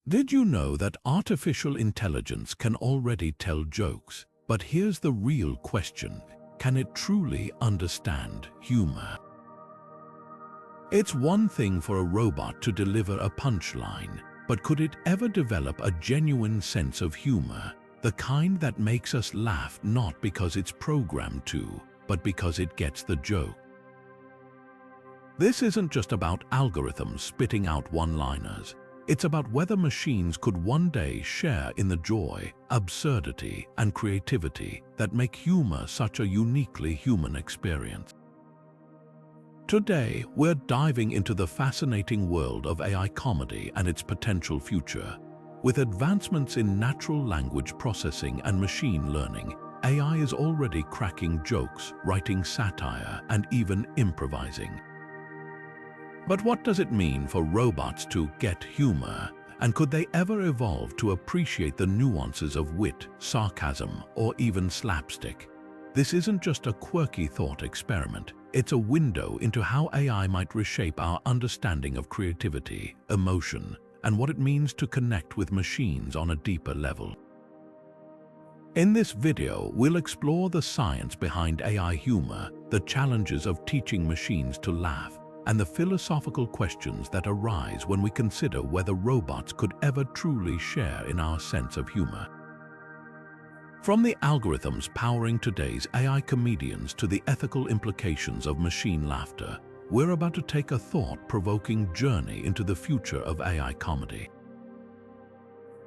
Did you know that artificial intelligence can already tell jokes? But here's the real question. Can it truly understand humor? It's one thing for a robot to deliver a punchline, but could it ever develop a genuine sense of humor? The kind that makes us laugh not because it's programmed to, but because it gets the joke. This isn't just about algorithms spitting out one-liners. It's about whether machines could one day share in the joy, absurdity, and creativity that make humor such a uniquely human experience. Today, we're diving into the fascinating world of AI comedy and its potential future. With advancements in natural language processing and machine learning, AI is already cracking jokes, writing satire, and even improvising. But what does it mean for robots to get humor? And could they ever evolve to appreciate the nuances of wit, sarcasm, or even slapstick? This isn't just a quirky thought experiment. It's a window into how AI might reshape our understanding of creativity, emotion, and what it means to connect with machines on a deeper level. In this video, we'll explore the science behind AI humor, the challenges of teaching machines to laugh, and the philosophical questions that arise when we consider whether robots could ever truly share in our sense of humor. From the algorithms powering today's AI comedians to the ethical implications of machine laughter, we're about to take a thought-provoking journey into the future of AI comedy.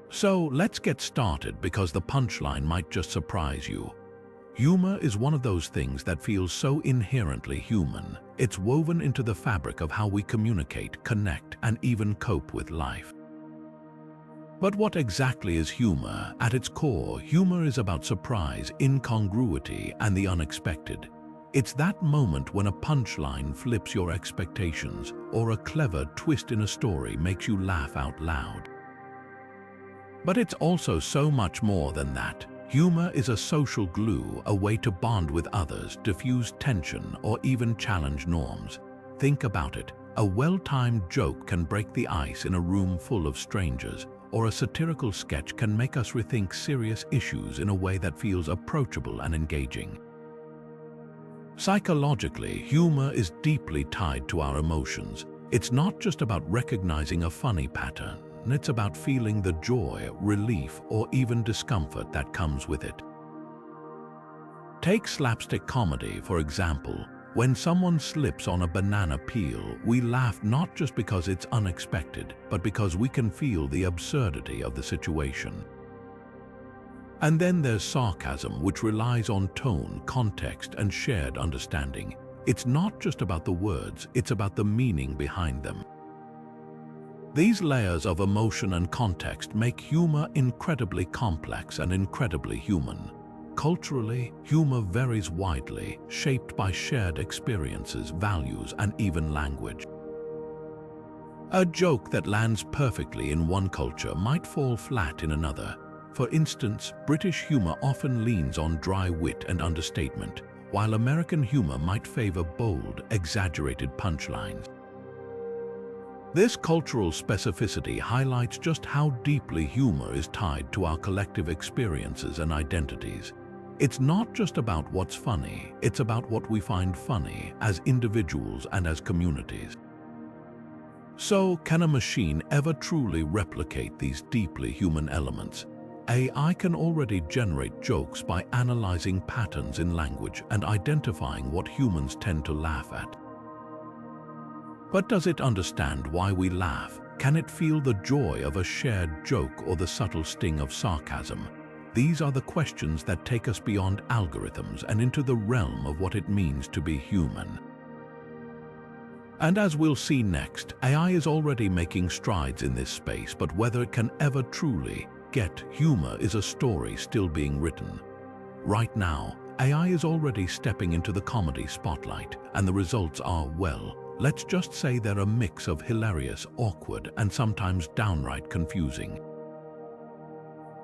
So let's get started, because the punchline might just surprise you. Humor is one of those things that feels so inherently human. It's woven into the fabric of how we communicate, connect, and even cope with life. But what exactly is humor? At its core, humor is about surprise, incongruity, and the unexpected. It's that moment when a punchline flips your expectations, or a clever twist in a story makes you laugh out loud. But it's also so much more than that. Humor is a social glue, a way to bond with others, diffuse tension, or even challenge norms. Think about it. A well-timed joke can break the ice in a room full of strangers, or a satirical sketch can make us rethink serious issues in a way that feels approachable and engaging. Psychologically, humor is deeply tied to our emotions. It's not just about recognizing a funny pattern. It's about feeling the joy, relief, or even discomfort that comes with it. Take slapstick comedy, for example. When someone slips on a banana peel, we laugh not just because it's unexpected, but because we can feel the absurdity of the situation. And then there's sarcasm, which relies on tone, context, and shared understanding. It's not just about the words, it's about the meaning behind them. These layers of emotion and context make humor incredibly complex and incredibly human. Culturally, humor varies widely, shaped by shared experiences, values, and even language. A joke that lands perfectly in one culture might fall flat in another. For instance, British humor often leans on dry wit and understatement, while American humor might favor bold, exaggerated punchlines. This cultural specificity highlights just how deeply humor is tied to our collective experiences and identities. It's not just about what's funny, it's about what we find funny as individuals and as communities. So, can a machine ever truly replicate these deeply human elements? AI can already generate jokes by analyzing patterns in language and identifying what humans tend to laugh at. But does it understand why we laugh? Can it feel the joy of a shared joke or the subtle sting of sarcasm? These are the questions that take us beyond algorithms and into the realm of what it means to be human. And as we'll see next, AI is already making strides in this space, but whether it can ever truly get humor is a story still being written. Right now, AI is already stepping into the comedy spotlight, and the results are, well, let's just say they're a mix of hilarious, awkward, and sometimes downright confusing.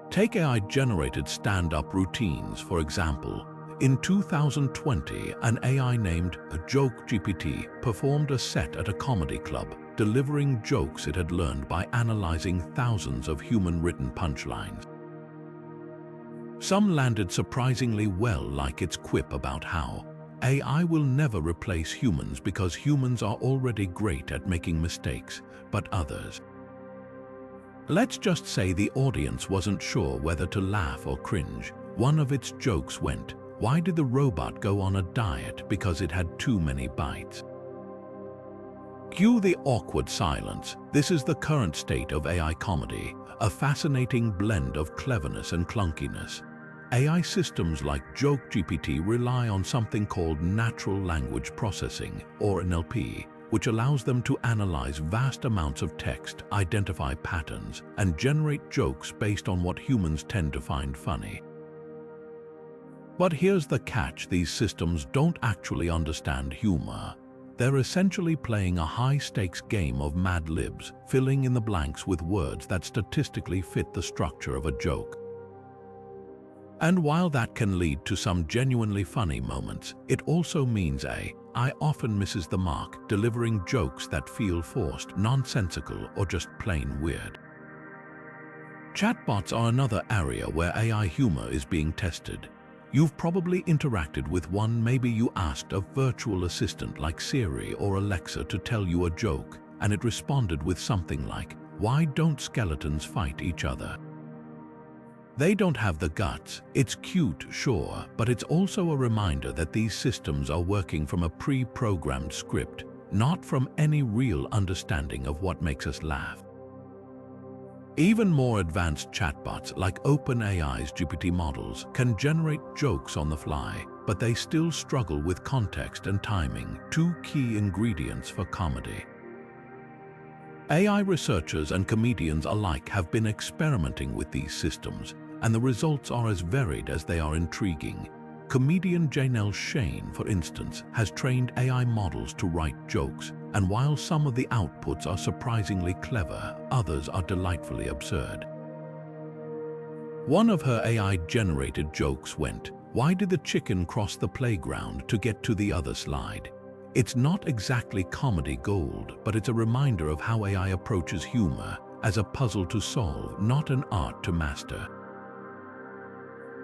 Take AI-generated stand-up routines, for example. In 2020, an AI named JokeGPT performed a set at a comedy club. delivering jokes it had learned by analyzing thousands of human-written punchlines. Some landed surprisingly well, like its quip about how AI will never replace humans because humans are already great at making mistakes, but others. Let's just say the audience wasn't sure whether to laugh or cringe. One of its jokes went, "Why did the robot go on a diet? Because it had too many bites." Cue the awkward silence. This is the current state of AI comedy, a fascinating blend of cleverness and clunkiness. AI systems like JokeGPT rely on something called natural language processing, or NLP, which allows them to analyze vast amounts of text, identify patterns, and generate jokes based on what humans tend to find funny. But here's the catch: these systems don't actually understand humor. They're essentially playing a high-stakes game of Mad Libs, filling in the blanks with words that statistically fit the structure of a joke. And while that can lead to some genuinely funny moments, it also means AI often misses the mark, delivering jokes that feel forced, nonsensical, or just plain weird. Chatbots are another area where AI humor is being tested. You've probably interacted with one. Maybe you asked a virtual assistant like Siri or Alexa to tell you a joke, and it responded with something like, "Why don't skeletons fight each other?" They don't have the guts. It's cute, sure, but it's also a reminder that these systems are working from a pre-programmed script, not from any real understanding of what makes us laugh. Even more advanced chatbots like OpenAI's GPT models can generate jokes on the fly, but they still struggle with context and timing, two key ingredients for comedy. AI researchers and comedians alike have been experimenting with these systems, and the results are as varied as they are intriguing. Comedian Janelle Shane, for instance, has trained AI models to write jokes, and while some of the outputs are surprisingly clever, others are delightfully absurd. One of her AI-generated jokes went, "Why did the chicken cross the playground to get to the other slide?" It's not exactly comedy gold, but it's a reminder of how AI approaches humor as a puzzle to solve, not an art to master.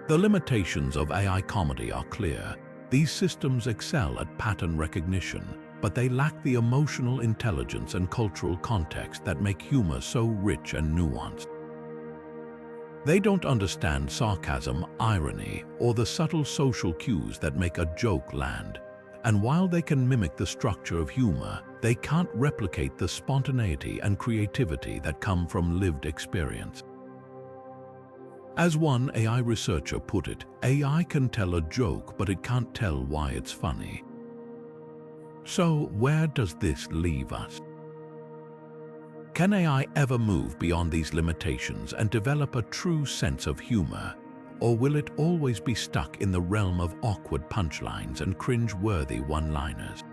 The limitations of AI comedy are clear. These systems excel at pattern recognition, but they lack the emotional intelligence and cultural context that make humor so rich and nuanced. They don't understand sarcasm, irony, or the subtle social cues that make a joke land. And while they can mimic the structure of humor, they can't replicate the spontaneity and creativity that come from lived experience. As one AI researcher put it, AI can tell a joke, but it can't tell why it's funny. So, where does this leave us? Can AI ever move beyond these limitations and develop a true sense of humor? Or will it always be stuck in the realm of awkward punchlines and cringe-worthy one-liners?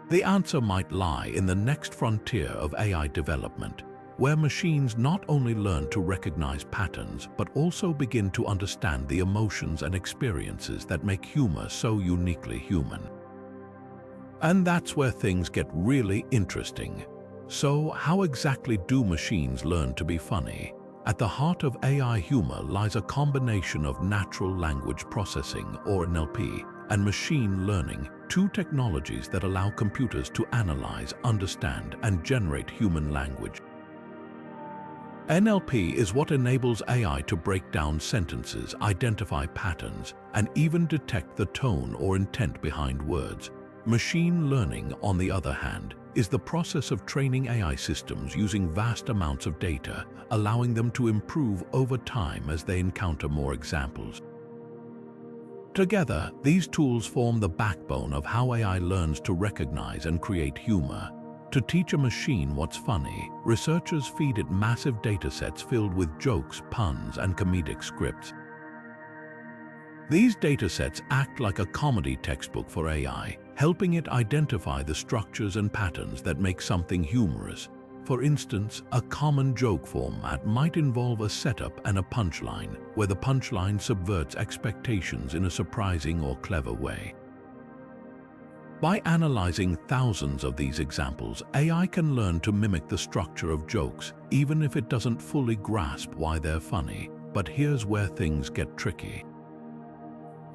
The answer might lie in the next frontier of AI development, where machines not only learn to recognize patterns, but also begin to understand the emotions and experiences that make humor so uniquely human. And that's where things get really interesting. So, how exactly do machines learn to be funny? At the heart of AI humor lies a combination of natural language processing, or NLP, and machine learning, two technologies that allow computers to analyze, understand, and generate human language. NLP is what enables AI to break down sentences, identify patterns, and even detect the tone or intent behind words. Machine learning, on the other hand, is the process of training AI systems using vast amounts of data, allowing them to improve over time as they encounter more examples. Together, these tools form the backbone of how AI learns to recognize and create humor. To teach a machine what's funny, researchers feed it massive datasets filled with jokes, puns, and comedic scripts. These datasets act like a comedy textbook for AI, helping it identify the structures and patterns that make something humorous. For instance, a common joke format might involve a setup and a punchline, where the punchline subverts expectations in a surprising or clever way. By analyzing thousands of these examples, AI can learn to mimic the structure of jokes, even if it doesn't fully grasp why they're funny. But here's where things get tricky.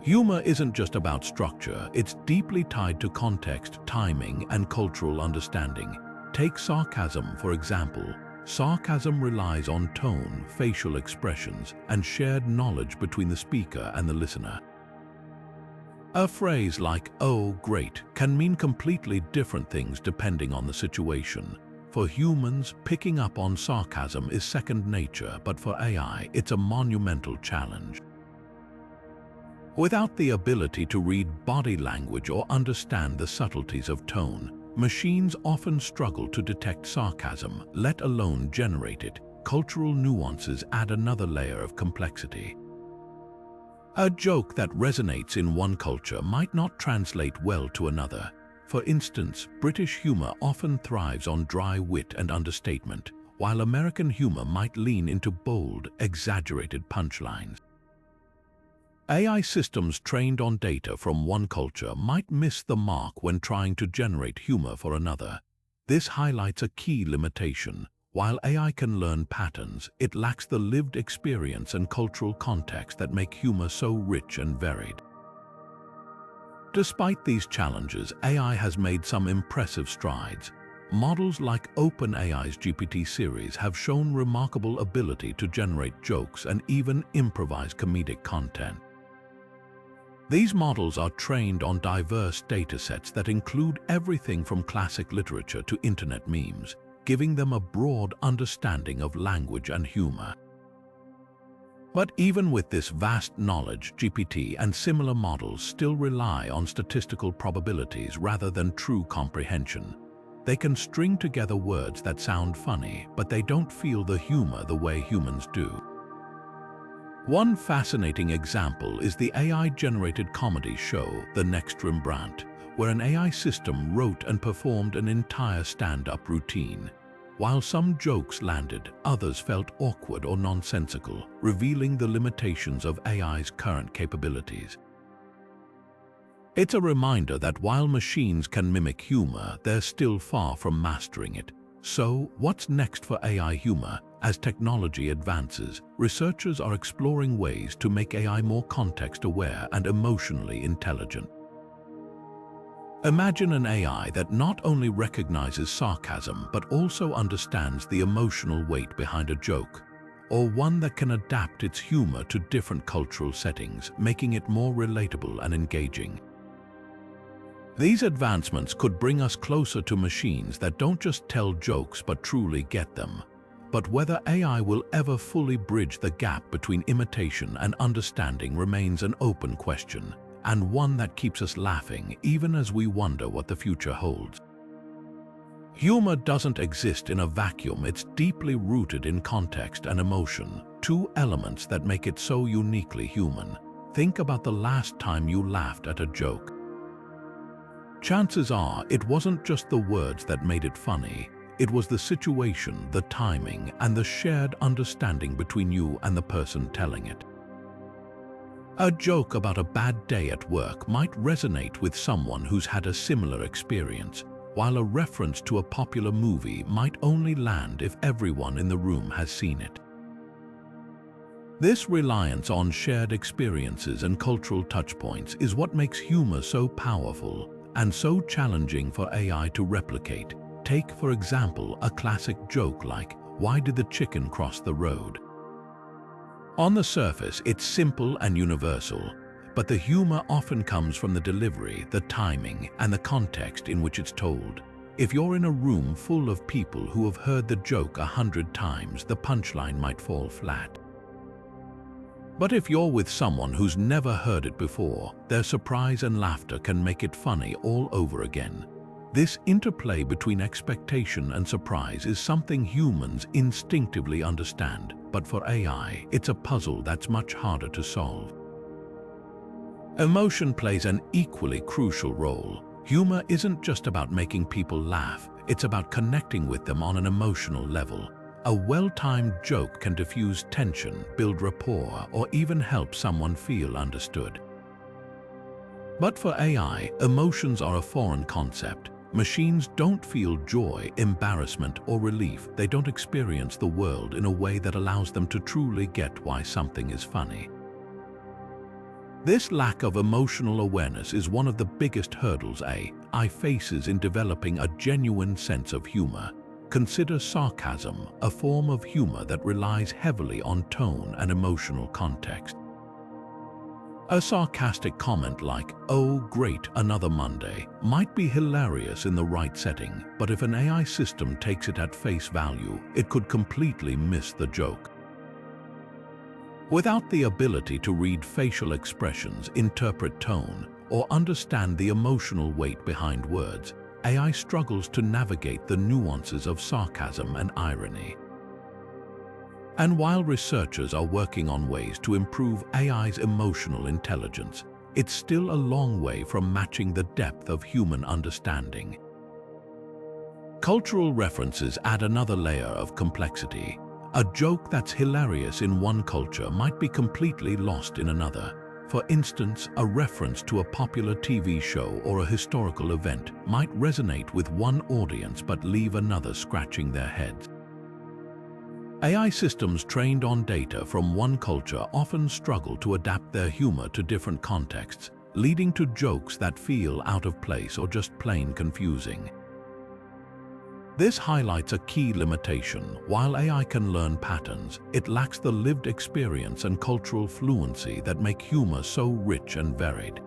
Humor isn't just about structure, it's deeply tied to context, timing, and cultural understanding. Take sarcasm, for example. Sarcasm relies on tone, facial expressions, and shared knowledge between the speaker and the listener. A phrase like, "oh, great," can mean completely different things depending on the situation. For humans, picking up on sarcasm is second nature, but for AI, it's a monumental challenge. Without the ability to read body language or understand the subtleties of tone, machines often struggle to detect sarcasm, let alone generate it. Cultural nuances add another layer of complexity. A joke that resonates in one culture might not translate well to another. For instance, British humor often thrives on dry wit and understatement, while American humor might lean into bold, exaggerated punchlines. AI systems trained on data from one culture might miss the mark when trying to generate humor for another. This highlights a key limitation. While AI can learn patterns, it lacks the lived experience and cultural context that make humor so rich and varied. Despite these challenges, AI has made some impressive strides. Models like OpenAI's GPT series have shown remarkable ability to generate jokes and even improvise comedic content. These models are trained on diverse datasets that include everything from classic literature to internet memes, giving them a broad understanding of language and humor. But even with this vast knowledge, GPT and similar models still rely on statistical probabilities rather than true comprehension. They can string together words that sound funny, but they don't feel the humor the way humans do. One fascinating example is the AI-generated comedy show, The Next Rembrandt, where an AI system wrote and performed an entire stand-up routine. While some jokes landed, others felt awkward or nonsensical, revealing the limitations of AI's current capabilities. It's a reminder that while machines can mimic humor, they're still far from mastering it. So, what's next for AI humor? As technology advances, researchers are exploring ways to make AI more context-aware and emotionally intelligent. Imagine an AI that not only recognizes sarcasm but also understands the emotional weight behind a joke, or one that can adapt its humor to different cultural settings, making it more relatable and engaging. These advancements could bring us closer to machines that don't just tell jokes but truly get them. But whether AI will ever fully bridge the gap between imitation and understanding remains an open question, and one that keeps us laughing even as we wonder what the future holds. Humor doesn't exist in a vacuum, it's deeply rooted in context and emotion, two elements that make it so uniquely human. Think about the last time you laughed at a joke. Chances are it wasn't just the words that made it funny, it was the situation, the timing, and the shared understanding between you and the person telling it. A joke about a bad day at work might resonate with someone who's had a similar experience, while a reference to a popular movie might only land if everyone in the room has seen it. This reliance on shared experiences and cultural touchpoints is what makes humor so powerful and so challenging for AI to replicate. Take, for example, a classic joke like, "Why did the chicken cross the road?" On the surface, it's simple and universal, but the humor often comes from the delivery, the timing, and the context in which it's told. If you're in a room full of people who have heard the joke 100 times, the punchline might fall flat. But if you're with someone who's never heard it before, their surprise and laughter can make it funny all over again. This interplay between expectation and surprise is something humans instinctively understand, but for AI, it's a puzzle that's much harder to solve. Emotion plays an equally crucial role. Humor isn't just about making people laugh, it's about connecting with them on an emotional level. A well-timed joke can diffuse tension, build rapport, or even help someone feel understood. But for AI, emotions are a foreign concept. Machines don't feel joy, embarrassment, or relief. They don't experience the world in a way that allows them to truly get why something is funny. This lack of emotional awareness is one of the biggest hurdles AI faces in developing a genuine sense of humor. Consider sarcasm, a form of humor that relies heavily on tone and emotional context. A sarcastic comment like, "Oh, great, another Monday," might be hilarious in the right setting, but if an AI system takes it at face value, it could completely miss the joke. Without the ability to read facial expressions, interpret tone, or understand the emotional weight behind words, AI struggles to navigate the nuances of sarcasm and irony. And while researchers are working on ways to improve AI's emotional intelligence, it's still a long way from matching the depth of human understanding. Cultural references add another layer of complexity. A joke that's hilarious in one culture might be completely lost in another. For instance, a reference to a popular TV show or a historical event might resonate with one audience but leave another scratching their heads. AI systems trained on data from one culture often struggle to adapt their humor to different contexts, leading to jokes that feel out of place or just plain confusing. This highlights a key limitation. While AI can learn patterns, it lacks the lived experience and cultural fluency that make humor so rich and varied.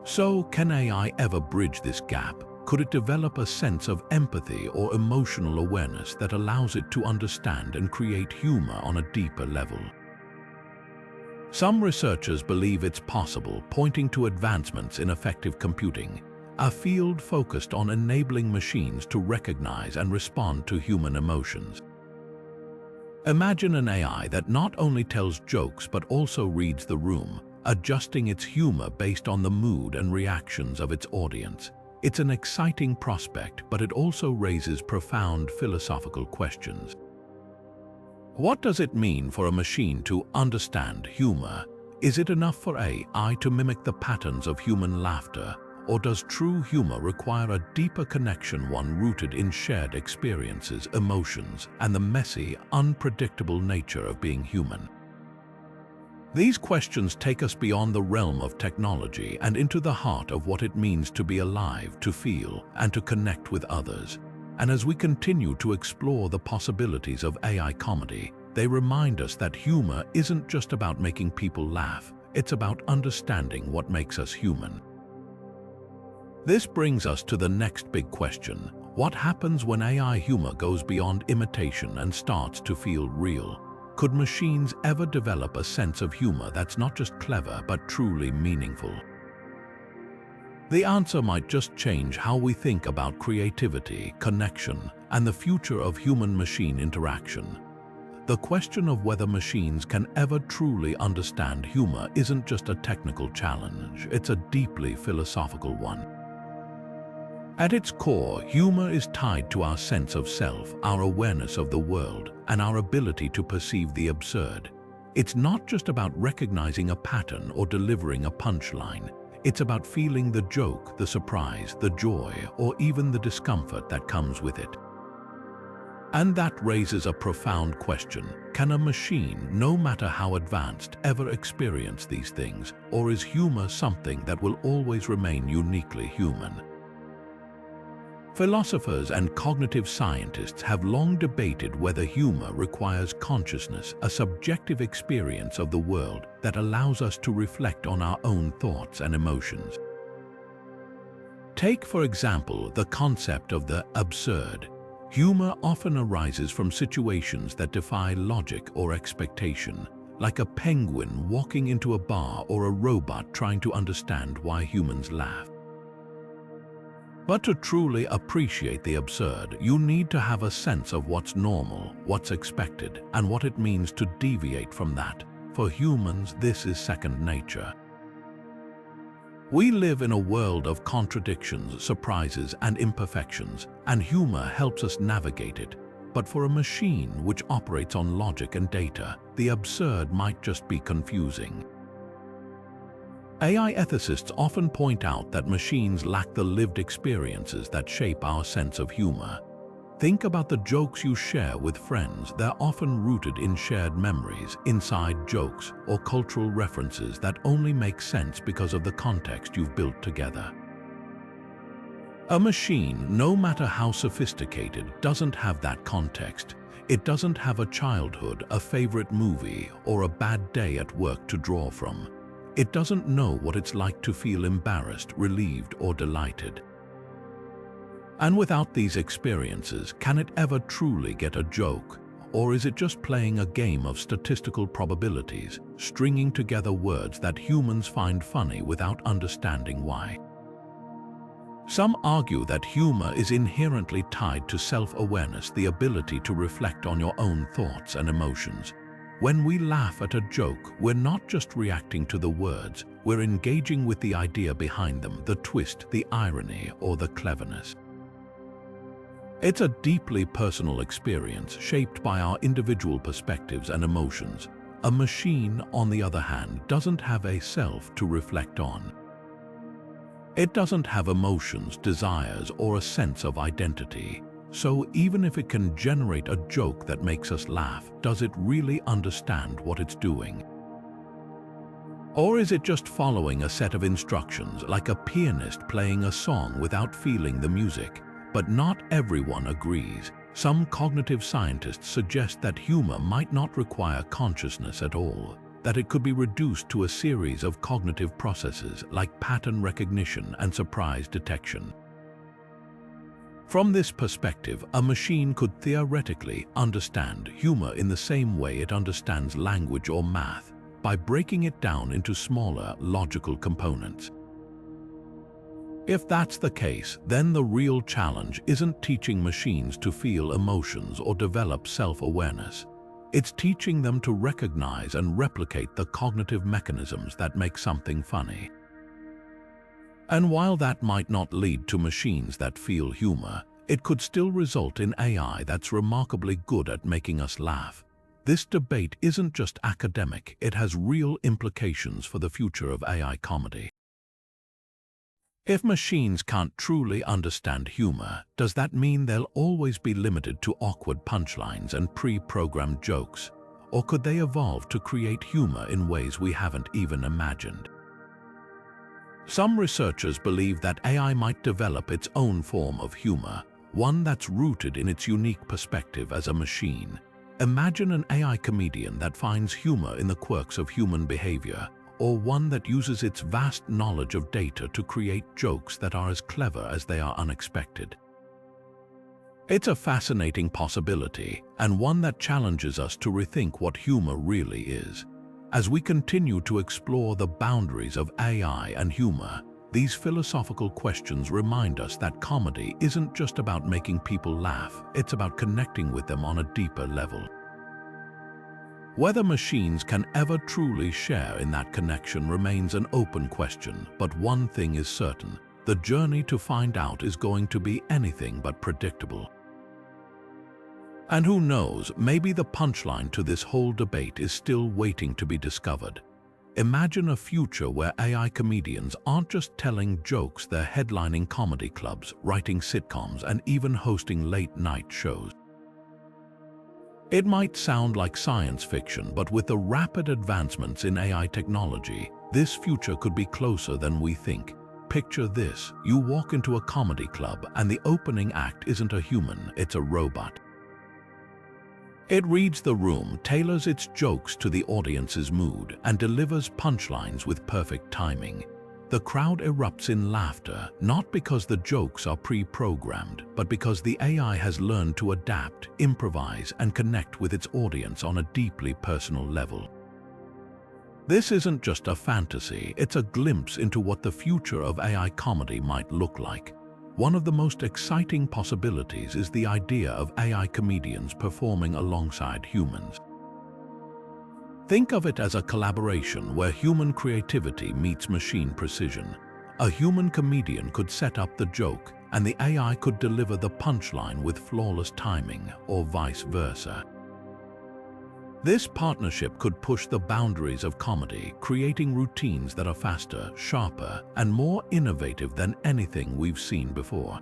So, can AI ever bridge this gap? Could it develop a sense of empathy or emotional awareness that allows it to understand and create humor on a deeper level? Some researchers believe it's possible, pointing to advancements in effective computing, a field focused on enabling machines to recognize and respond to human emotions. Imagine an AI that not only tells jokes but also reads the room, adjusting its humor based on the mood and reactions of its audience. It's an exciting prospect, but it also raises profound philosophical questions. What does it mean for a machine to understand humor? Is it enough for AI to mimic the patterns of human laughter, or does true humor require a deeper connection, one rooted in shared experiences, emotions, and the messy, unpredictable nature of being human? These questions take us beyond the realm of technology and into the heart of what it means to be alive, to feel, and to connect with others. And as we continue to explore the possibilities of AI comedy, they remind us that humor isn't just about making people laugh, it's about understanding what makes us human. This brings us to the next big question. What happens when AI humor goes beyond imitation and starts to feel real? Could machines ever develop a sense of humor that's not just clever but truly meaningful? The answer might just change how we think about creativity, connection, and the future of human-machine interaction. The question of whether machines can ever truly understand humor isn't just a technical challenge, it's a deeply philosophical one. At its core, humor is tied to our sense of self, our awareness of the world, and our ability to perceive the absurd. It's not just about recognizing a pattern or delivering a punchline. It's about feeling the joke, the surprise, the joy, or even the discomfort that comes with it. And that raises a profound question. Can a machine, no matter how advanced, ever experience these things? Or is humor something that will always remain uniquely human? Philosophers and cognitive scientists have long debated whether humor requires consciousness, a subjective experience of the world that allows us to reflect on our own thoughts and emotions. Take, for example, the concept of the absurd. Humor often arises from situations that defy logic or expectation, like a penguin walking into a bar or a robot trying to understand why humans laugh. But to truly appreciate the absurd, you need to have a sense of what's normal, what's expected, and what it means to deviate from that. For humans, this is second nature. We live in a world of contradictions, surprises, and imperfections, and humor helps us navigate it. But for a machine which operates on logic and data, the absurd might just be confusing. AI ethicists often point out that machines lack the lived experiences that shape our sense of humor. Think about the jokes you share with friends. They're often rooted in shared memories, inside jokes, or cultural references that only make sense because of the context you've built together. A machine, no matter how sophisticated, doesn't have that context. It doesn't have a childhood, a favorite movie, or a bad day at work to draw from. It doesn't know what it's like to feel embarrassed, relieved, or delighted. And without these experiences, can it ever truly get a joke? Or is it just playing a game of statistical probabilities, stringing together words that humans find funny without understanding why? Some argue that humor is inherently tied to self-awareness, the ability to reflect on your own thoughts and emotions. When we laugh at a joke, we're not just reacting to the words, we're engaging with the idea behind them, the twist, the irony, or the cleverness. It's a deeply personal experience shaped by our individual perspectives and emotions. A machine, on the other hand, doesn't have a self to reflect on. It doesn't have emotions, desires, or a sense of identity. So even if it can generate a joke that makes us laugh, does it really understand what it's doing? Or is it just following a set of instructions, like a pianist playing a song without feeling the music? But not everyone agrees. Some cognitive scientists suggest that humor might not require consciousness at all, that it could be reduced to a series of cognitive processes like pattern recognition and surprise detection. From this perspective, a machine could theoretically understand humor in the same way it understands language or math, by breaking it down into smaller, logical components. If that's the case, then the real challenge isn't teaching machines to feel emotions or develop self-awareness. It's teaching them to recognize and replicate the cognitive mechanisms that make something funny. And while that might not lead to machines that feel humor, it could still result in AI that's remarkably good at making us laugh. This debate isn't just academic, it has real implications for the future of AI comedy. If machines can't truly understand humor, does that mean they'll always be limited to awkward punchlines and pre-programmed jokes? Or could they evolve to create humor in ways we haven't even imagined? Some researchers believe that AI might develop its own form of humor, one that's rooted in its unique perspective as a machine. Imagine an AI comedian that finds humor in the quirks of human behavior, or one that uses its vast knowledge of data to create jokes that are as clever as they are unexpected. It's a fascinating possibility, and one that challenges us to rethink what humor really is. As we continue to explore the boundaries of AI and humor, these philosophical questions remind us that comedy isn't just about making people laugh, it's about connecting with them on a deeper level. Whether machines can ever truly share in that connection remains an open question, but one thing is certain: the journey to find out is going to be anything but predictable. And who knows, maybe the punchline to this whole debate is still waiting to be discovered. Imagine a future where AI comedians aren't just telling jokes, they're headlining comedy clubs, writing sitcoms, and even hosting late-night shows. It might sound like science fiction, but with the rapid advancements in AI technology, this future could be closer than we think. Picture this: you walk into a comedy club and the opening act isn't a human, it's a robot. It reads the room, tailors its jokes to the audience's mood, and delivers punchlines with perfect timing. The crowd erupts in laughter, not because the jokes are pre-programmed, but because the AI has learned to adapt, improvise, and connect with its audience on a deeply personal level. This isn't just a fantasy, it's a glimpse into what the future of AI comedy might look like. One of the most exciting possibilities is the idea of AI comedians performing alongside humans. Think of it as a collaboration where human creativity meets machine precision. A human comedian could set up the joke, and the AI could deliver the punchline with flawless timing, or vice versa. This partnership could push the boundaries of comedy, creating routines that are faster, sharper, and more innovative than anything we've seen before.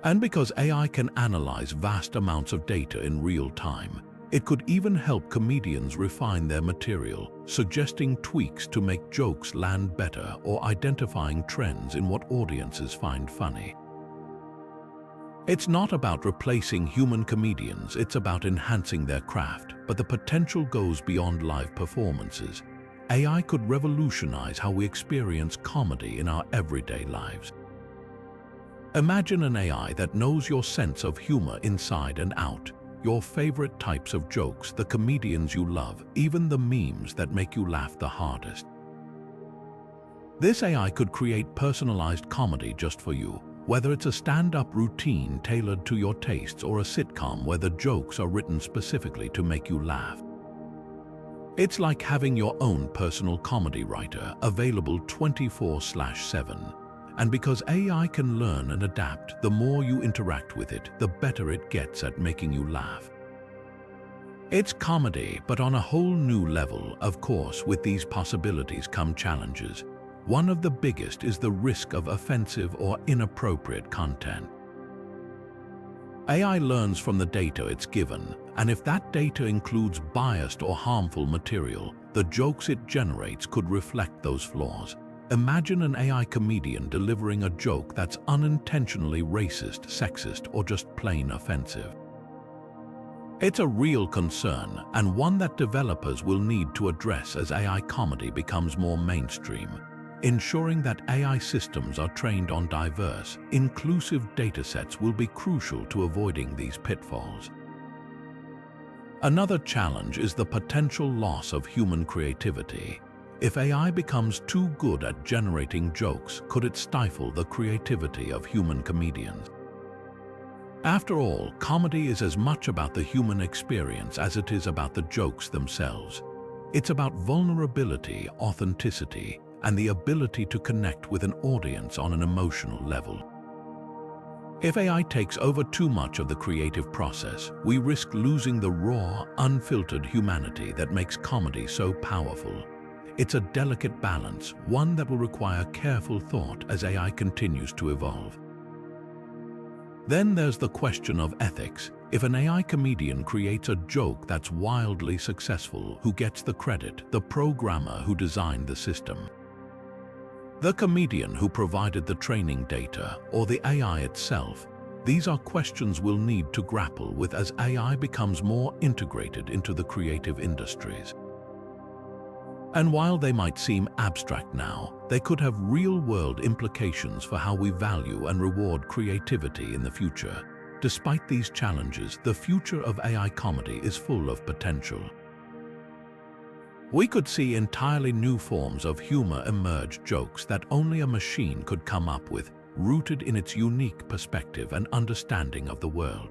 And because AI can analyze vast amounts of data in real time, it could even help comedians refine their material, suggesting tweaks to make jokes land better or identifying trends in what audiences find funny. It's not about replacing human comedians, it's about enhancing their craft, but the potential goes beyond live performances. AI could revolutionize how we experience comedy in our everyday lives. Imagine an AI that knows your sense of humor inside and out, your favorite types of jokes, the comedians you love, even the memes that make you laugh the hardest. This AI could create personalized comedy just for you, whether it's a stand-up routine tailored to your tastes or a sitcom where the jokes are written specifically to make you laugh. It's like having your own personal comedy writer available 24/7. And because AI can learn and adapt, the more you interact with it, the better it gets at making you laugh. It's comedy, but on a whole new level. Of course, with these possibilities come challenges. One of the biggest is the risk of offensive or inappropriate content. AI learns from the data it's given, and if that data includes biased or harmful material, the jokes it generates could reflect those flaws. Imagine an AI comedian delivering a joke that's unintentionally racist, sexist, or just plain offensive. It's a real concern, and one that developers will need to address as AI comedy becomes more mainstream. Ensuring that AI systems are trained on diverse, inclusive datasets will be crucial to avoiding these pitfalls. Another challenge is the potential loss of human creativity. If AI becomes too good at generating jokes, could it stifle the creativity of human comedians? After all, comedy is as much about the human experience as it is about the jokes themselves. It's about vulnerability, authenticity, and the ability to connect with an audience on an emotional level. If AI takes over too much of the creative process, we risk losing the raw, unfiltered humanity that makes comedy so powerful. It's a delicate balance, one that will require careful thought as AI continues to evolve. Then there's the question of ethics. If an AI comedian creates a joke that's wildly successful, who gets the credit? The programmer who designed the system? The comedian who provided the training data, or the AI itself? These are questions we'll need to grapple with as AI becomes more integrated into the creative industries. And while they might seem abstract now, they could have real-world implications for how we value and reward creativity in the future. Despite these challenges, the future of AI comedy is full of potential. We could see entirely new forms of humor emerge, jokes that only a machine could come up with, rooted in its unique perspective and understanding of the world.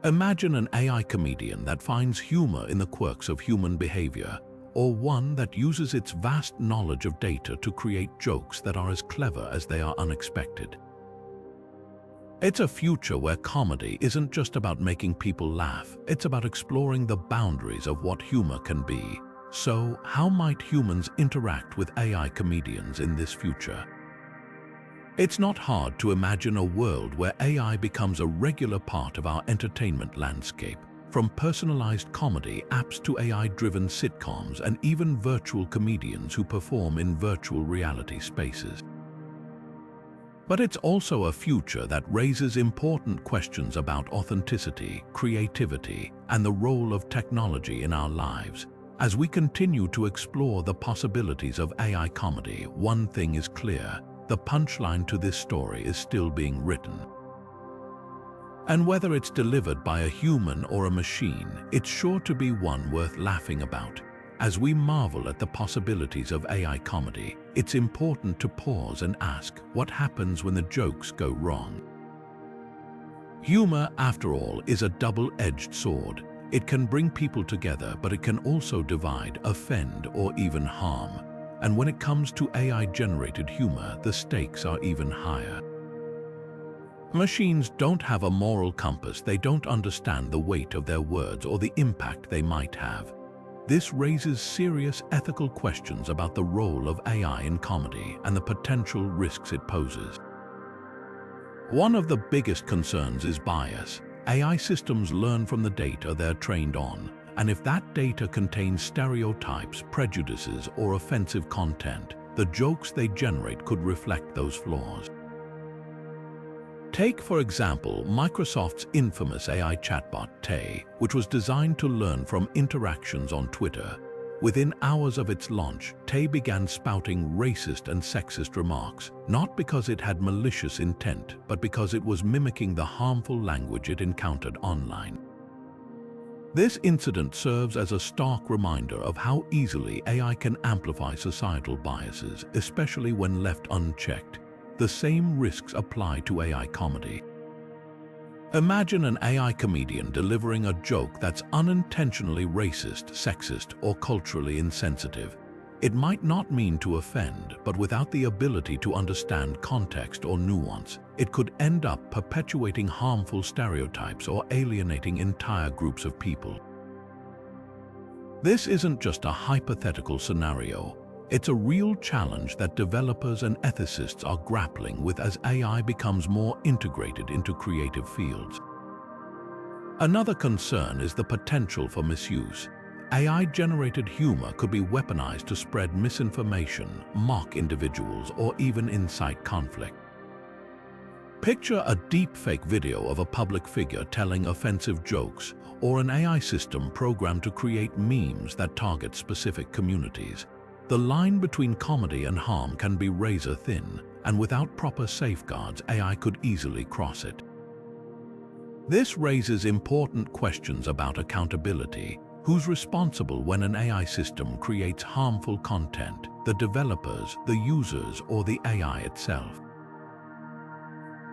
Imagine an AI comedian that finds humor in the quirks of human behavior, or one that uses its vast knowledge of data to create jokes that are as clever as they are unexpected. It's a future where comedy isn't just about making people laugh, it's about exploring the boundaries of what humor can be. So, how might humans interact with AI comedians in this future? It's not hard to imagine a world where AI becomes a regular part of our entertainment landscape. From personalized comedy apps to AI-driven sitcoms and even virtual comedians who perform in virtual reality spaces. But it's also a future that raises important questions about authenticity, creativity, and the role of technology in our lives. As we continue to explore the possibilities of AI comedy, one thing is clear: the punchline to this story is still being written. And whether it's delivered by a human or a machine, it's sure to be one worth laughing about. As we marvel at the possibilities of AI comedy, it's important to pause and ask, what happens when the jokes go wrong? Humor, after all, is a double-edged sword. It can bring people together, but it can also divide, offend, or even harm. And when it comes to AI-generated humor, the stakes are even higher. Machines don't have a moral compass. They don't understand the weight of their words or the impact they might have. This raises serious ethical questions about the role of AI in comedy and the potential risks it poses. One of the biggest concerns is bias. AI systems learn from the data they're trained on, and if that data contains stereotypes, prejudices, or offensive content, the jokes they generate could reflect those flaws. Take, for example, Microsoft's infamous AI chatbot, Tay, which was designed to learn from interactions on Twitter. Within hours of its launch, Tay began spouting racist and sexist remarks, not because it had malicious intent, but because it was mimicking the harmful language it encountered online. This incident serves as a stark reminder of how easily AI can amplify societal biases, especially when left unchecked. The same risks apply to AI comedy. Imagine an AI comedian delivering a joke that's unintentionally racist, sexist, or culturally insensitive. It might not mean to offend, but without the ability to understand context or nuance, it could end up perpetuating harmful stereotypes or alienating entire groups of people. This isn't just a hypothetical scenario. It's a real challenge that developers and ethicists are grappling with as AI becomes more integrated into creative fields. Another concern is the potential for misuse. AI-generated humor could be weaponized to spread misinformation, mock individuals, or even incite conflict. Picture a deepfake video of a public figure telling offensive jokes, or an AI system programmed to create memes that target specific communities. The line between comedy and harm can be razor thin, and without proper safeguards, AI could easily cross it. This raises important questions about accountability. Who's responsible when an AI system creates harmful content? The developers, the users, or the AI itself?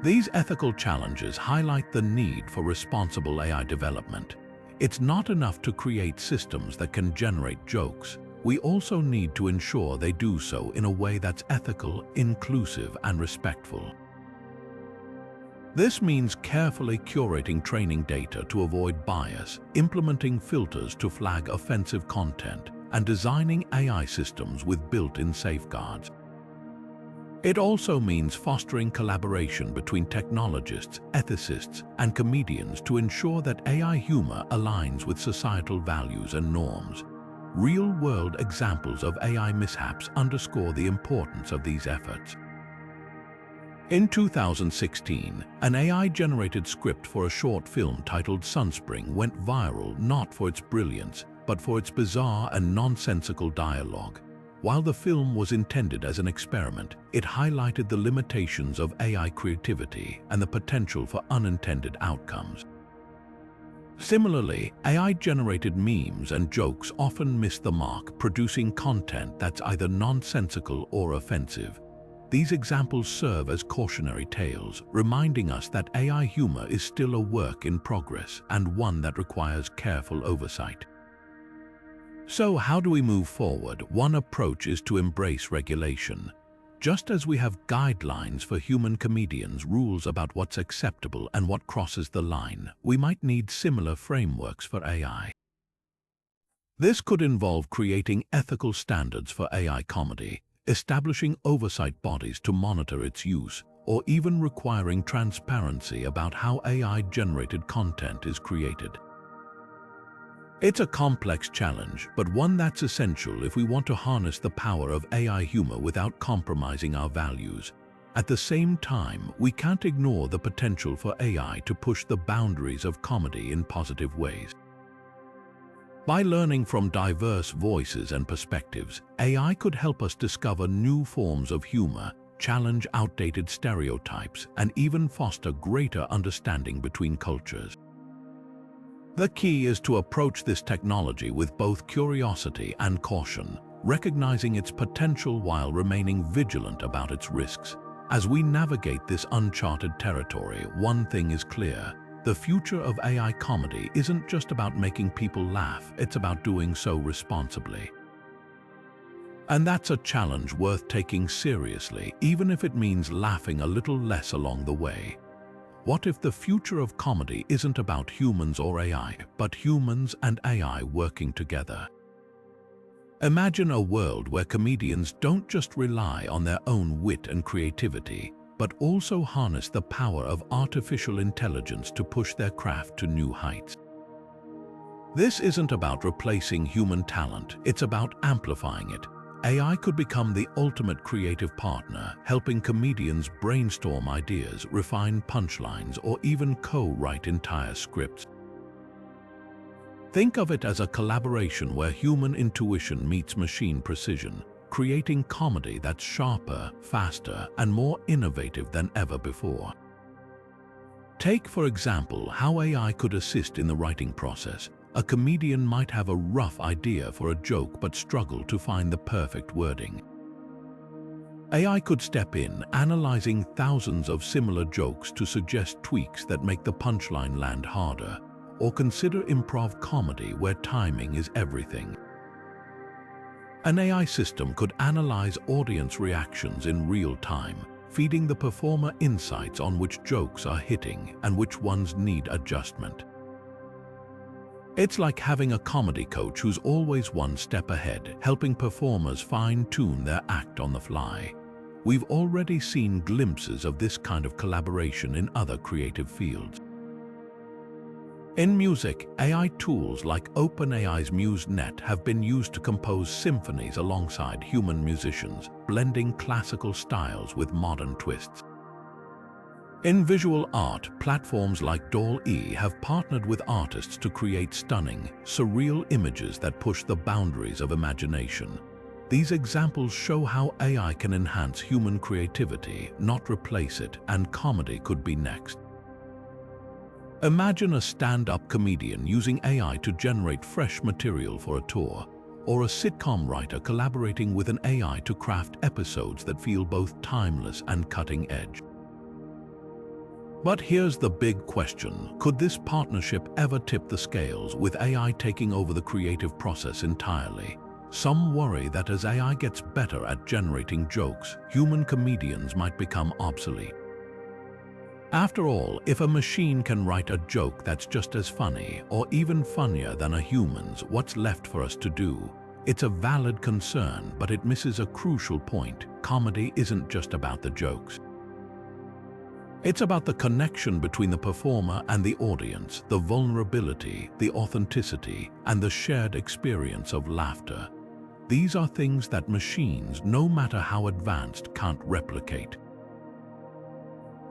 These ethical challenges highlight the need for responsible AI development. It's not enough to create systems that can generate jokes. We also need to ensure they do so in a way that's ethical, inclusive, and respectful. This means carefully curating training data to avoid bias, implementing filters to flag offensive content, and designing AI systems with built-in safeguards. It also means fostering collaboration between technologists, ethicists, and comedians to ensure that AI humor aligns with societal values and norms. Real-world examples of AI mishaps underscore the importance of these efforts. In 2016, an AI-generated script for a short film titled Sunspring went viral not for its brilliance, but for its bizarre and nonsensical dialogue. While the film was intended as an experiment, it highlighted the limitations of AI creativity and the potential for unintended outcomes. Similarly, AI-generated memes and jokes often miss the mark, producing content that's either nonsensical or offensive. These examples serve as cautionary tales, reminding us that AI humor is still a work in progress and one that requires careful oversight. So how do we move forward? One approach is to embrace regulation. Just as we have guidelines for human comedians, rules about what's acceptable and what crosses the line, we might need similar frameworks for AI. This could involve creating ethical standards for AI comedy, establishing oversight bodies to monitor its use, or even requiring transparency about how AI-generated content is created. It's a complex challenge, but one that's essential if we want to harness the power of AI humor without compromising our values. At the same time, we can't ignore the potential for AI to push the boundaries of comedy in positive ways. By learning from diverse voices and perspectives, AI could help us discover new forms of humor, challenge outdated stereotypes, and even foster greater understanding between cultures. The key is to approach this technology with both curiosity and caution, recognizing its potential while remaining vigilant about its risks. As we navigate this uncharted territory, one thing is clear: the future of AI comedy isn't just about making people laugh, it's about doing so responsibly. And that's a challenge worth taking seriously, even if it means laughing a little less along the way. What if the future of comedy isn't about humans or AI, but humans and AI working together? Imagine a world where comedians don't just rely on their own wit and creativity, but also harness the power of artificial intelligence to push their craft to new heights. This isn't about replacing human talent, it's about amplifying it. AI could become the ultimate creative partner, helping comedians brainstorm ideas, refine punchlines, or even co-write entire scripts. Think of it as a collaboration where human intuition meets machine precision, creating comedy that's sharper, faster, and more innovative than ever before. Take, for example, how AI could assist in the writing process. A comedian might have a rough idea for a joke but struggle to find the perfect wording. AI could step in, analyzing thousands of similar jokes to suggest tweaks that make the punchline land harder, or consider improv comedy where timing is everything. An AI system could analyze audience reactions in real time, feeding the performer insights on which jokes are hitting and which ones need adjustment. It's like having a comedy coach who's always one step ahead, helping performers fine-tune their act on the fly. We've already seen glimpses of this kind of collaboration in other creative fields. In music, AI tools like OpenAI's MuseNet have been used to compose symphonies alongside human musicians, blending classical styles with modern twists. In visual art, platforms like DALL-E have partnered with artists to create stunning, surreal images that push the boundaries of imagination. These examples show how AI can enhance human creativity, not replace it, and comedy could be next. Imagine a stand-up comedian using AI to generate fresh material for a tour, or a sitcom writer collaborating with an AI to craft episodes that feel both timeless and cutting-edge. But here's the big question: could this partnership ever tip the scales, with AI taking over the creative process entirely? Some worry that as AI gets better at generating jokes, human comedians might become obsolete. After all, if a machine can write a joke that's just as funny, or even funnier than a human's, what's left for us to do? It's a valid concern, but it misses a crucial point. Comedy isn't just about the jokes. It's about the connection between the performer and the audience, the vulnerability, the authenticity, and the shared experience of laughter. These are things that machines, no matter how advanced, can't replicate.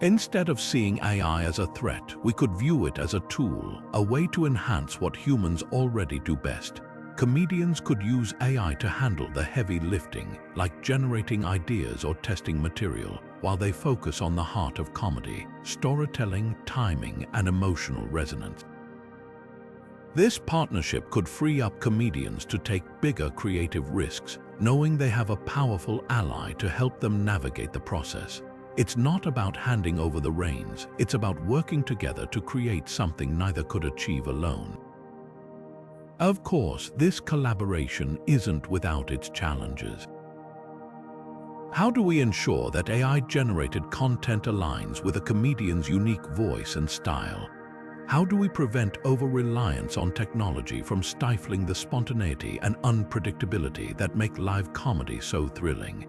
Instead of seeing AI as a threat, we could view it as a tool, a way to enhance what humans already do best. Comedians could use AI to handle the heavy lifting, like generating ideas or testing material, while they focus on the heart of comedy: storytelling, timing, and emotional resonance. This partnership could free up comedians to take bigger creative risks, knowing they have a powerful ally to help them navigate the process. It's not about handing over the reins, it's about working together to create something neither could achieve alone. Of course, this collaboration isn't without its challenges. How do we ensure that AI-generated content aligns with a comedian's unique voice and style? How do we prevent over-reliance on technology from stifling the spontaneity and unpredictability that make live comedy so thrilling?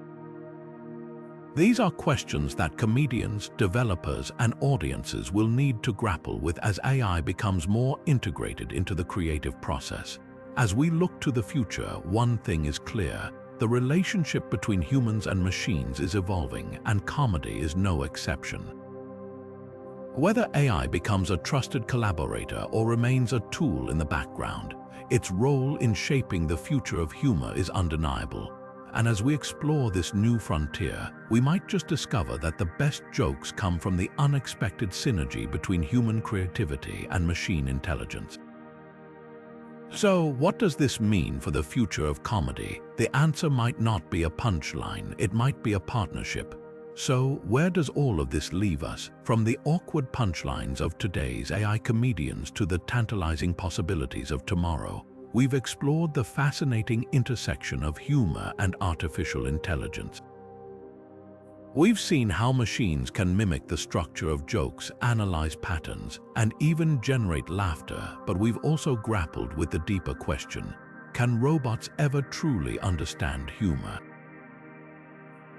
These are questions that comedians, developers, and audiences will need to grapple with as AI becomes more integrated into the creative process. As we look to the future, one thing is clear: the relationship between humans and machines is evolving, and comedy is no exception. Whether AI becomes a trusted collaborator or remains a tool in the background, its role in shaping the future of humor is undeniable. And as we explore this new frontier, we might just discover that the best jokes come from the unexpected synergy between human creativity and machine intelligence. So, what does this mean for the future of comedy? The answer might not be a punchline, it might be a partnership. So, where does all of this leave us? From the awkward punchlines of today's AI comedians to the tantalizing possibilities of tomorrow, we've explored the fascinating intersection of humor and artificial intelligence. We've seen how machines can mimic the structure of jokes, analyze patterns, and even generate laughter, but we've also grappled with the deeper question: can robots ever truly understand humor?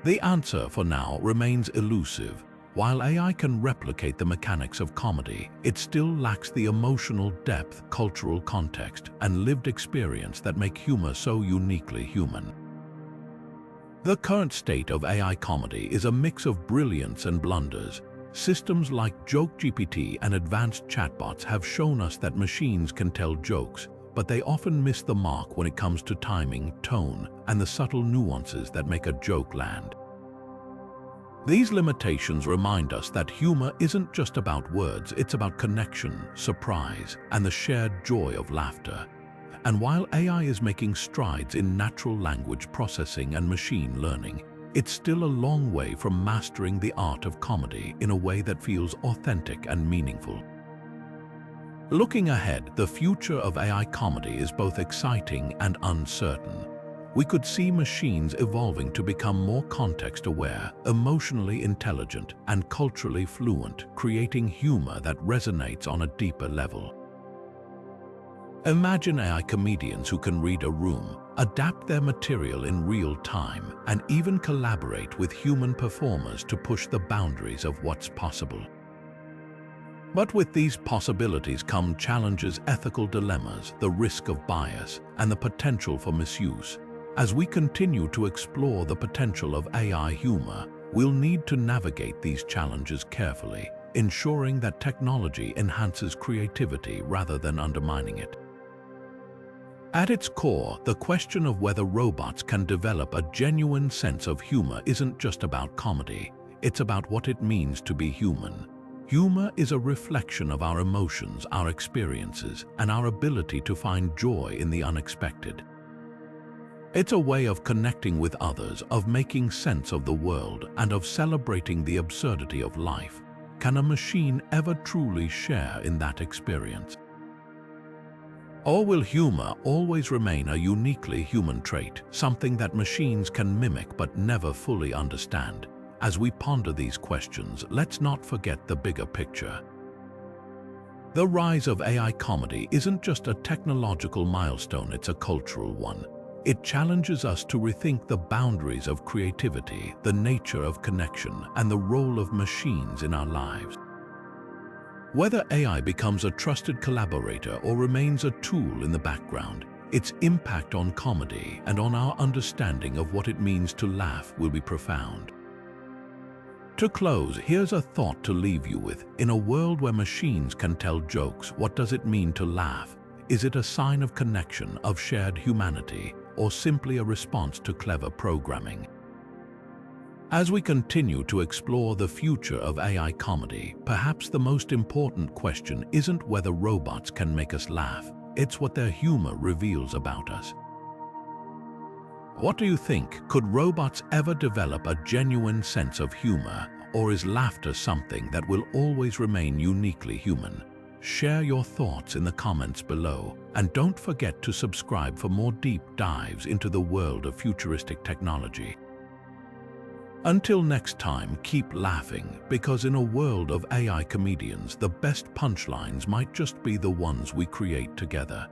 The answer, for now, remains elusive. While AI can replicate the mechanics of comedy, it still lacks the emotional depth, cultural context, and lived experience that make humor so uniquely human. The current state of AI comedy is a mix of brilliance and blunders. Systems like JokeGPT and advanced chatbots have shown us that machines can tell jokes, but they often miss the mark when it comes to timing, tone, and the subtle nuances that make a joke land. These limitations remind us that humor isn't just about words, it's about connection, surprise, and the shared joy of laughter. And while AI is making strides in natural language processing and machine learning, it's still a long way from mastering the art of comedy in a way that feels authentic and meaningful. Looking ahead, the future of AI comedy is both exciting and uncertain. We could see machines evolving to become more context-aware, emotionally intelligent, and culturally fluent, creating humor that resonates on a deeper level. Imagine AI comedians who can read a room, adapt their material in real time, and even collaborate with human performers to push the boundaries of what's possible. But with these possibilities come challenges, ethical dilemmas, the risk of bias, and the potential for misuse. As we continue to explore the potential of AI humor, we'll need to navigate these challenges carefully, ensuring that technology enhances creativity rather than undermining it. At its core, the question of whether robots can develop a genuine sense of humor isn't just about comedy, it's about what it means to be human. Humor is a reflection of our emotions, our experiences, and our ability to find joy in the unexpected. It's a way of connecting with others, of making sense of the world, and of celebrating the absurdity of life. Can a machine ever truly share in that experience? Or will humor always remain a uniquely human trait, something that machines can mimic but never fully understand? As we ponder these questions, let's not forget the bigger picture. The rise of AI comedy isn't just a technological milestone, it's a cultural one. It challenges us to rethink the boundaries of creativity, the nature of connection, and the role of machines in our lives. Whether AI becomes a trusted collaborator or remains a tool in the background, its impact on comedy and on our understanding of what it means to laugh will be profound. To close, here's a thought to leave you with. In a world where machines can tell jokes, what does it mean to laugh? Is it a sign of connection, of shared humanity, or simply a response to clever programming? As we continue to explore the future of AI comedy, perhaps the most important question isn't whether robots can make us laugh, it's what their humor reveals about us. What do you think? Could robots ever develop a genuine sense of humor, or is laughter something that will always remain uniquely human? Share your thoughts in the comments below, and don't forget to subscribe for more deep dives into the world of futuristic technology. Until next time, keep laughing, because in a world of AI comedians, the best punchlines might just be the ones we create together.